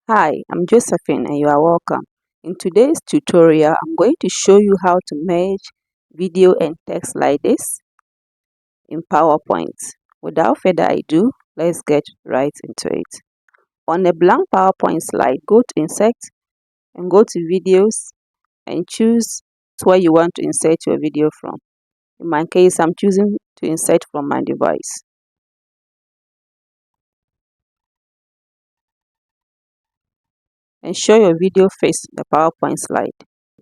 Hi, I'm Josephine and you are welcome. In today's tutorial, I'm going to show you how to merge video and text like this in PowerPoint. Without further ado, let's get right into it. On a blank PowerPoint slide, go to Insert and go to Videos and choose where you want to insert your video from. In my case, I'm choosing to insert from my device. And show your video face the PowerPoint slide.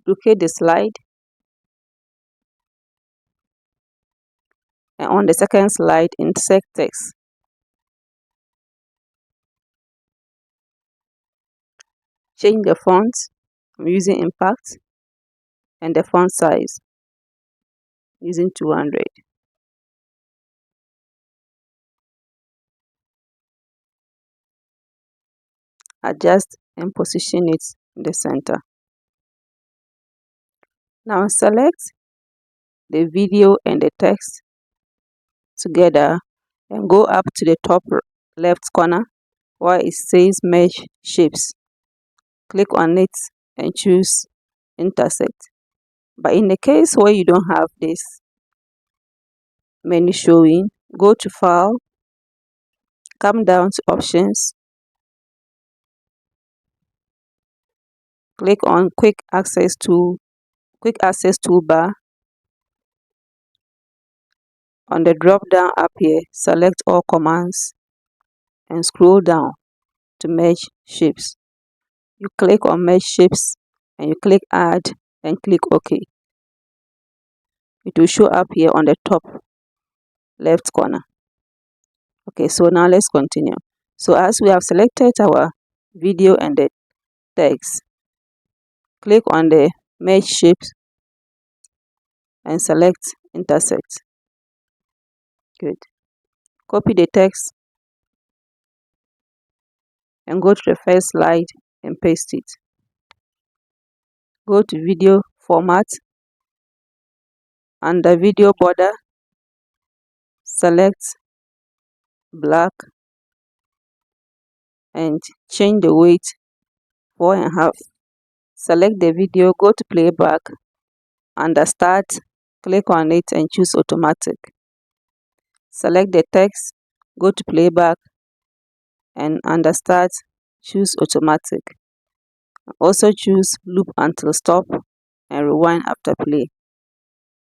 Duplicate the slide, and on the second slide, insert text. Change the font. I'm using Impact, and the font size using 200. Adjust and position it in the center. Now select the video and the text together and go up to the top left corner where it says Merge Shapes. Click on it and choose Intersect. But in the case where you don't have this menu showing, go to File, come down to Options, click on Quick Access toolbar. On the drop down up here, select all commands and scroll down to Merge Shapes. You click on Merge Shapes and you click Add and click OK. It will show up here on the top left corner. Okay, so now let's continue. So as we have selected our video and the text, click on the Merge Shapes and select Intersect. Good. Copy the text and go to the first slide and paste it. Go to Video Format. Under Video Border, select Black and change the weight 4.5. Select the video, go to Playback. Under Start, click on it and choose Automatic. Select the text, go to Playback, and under Start, choose Automatic. Also choose Loop until Stop and Rewind after play.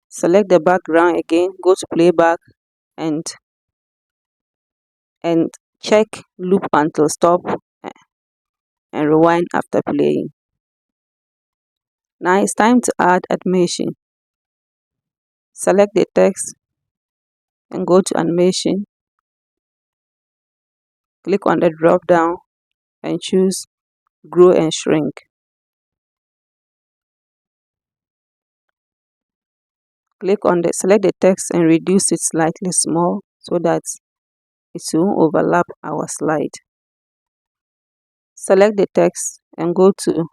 Select the background again, go to Playback and check Loop until Stop and Rewind after playing. Now it's time to add animation. Select the text and go to Animation. Click on the drop down and choose Grow and Shrink. Select the text and reduce it slightly small so that it won't overlap our slide. Select the text and go to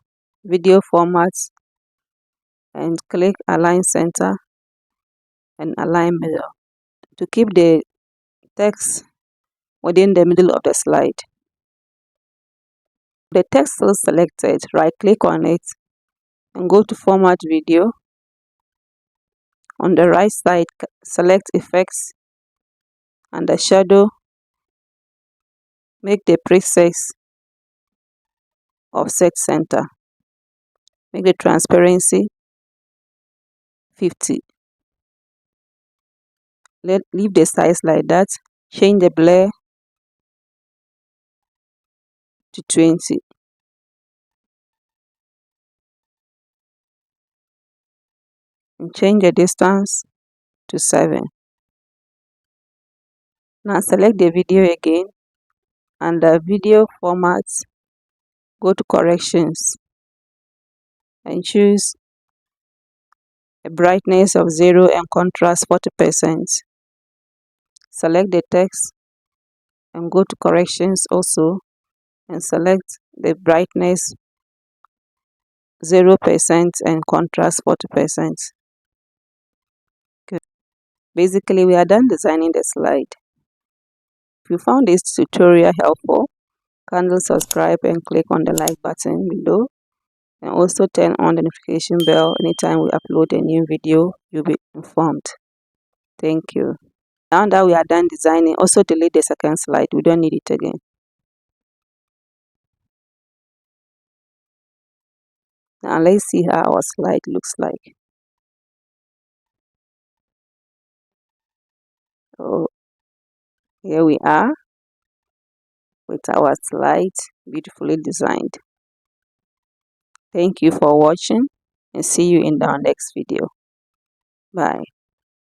Video Formats and click Align Center and Align Middle to keep the text within the middle of the slide. The text still selected, right click on it and go to Format Video. On the right side, select Effects. Under Shadow, make the presets Offset Center. Make the transparency 50. Leave the size like that. Change the blur to 20. And change the distance to 7. Now select the video again. Under Video Formats, go to Corrections and choose a brightness of 0 and contrast 40%. Select the text and go to Corrections also and select the brightness 0% and contrast 40%. Good. Basically, we are done designing the slide. If you found this tutorial helpful, Kindly subscribe and click on the like button below, and also turn on the notification bell. Anytime we upload a new video, you'll be informed. Thank you. Now that we are done designing, also delete the second slide. We don't need it again. Now let's see how our slide looks like. Oh, here we are with our slide beautifully designed. Thank you for watching, and see you in our next video. Bye.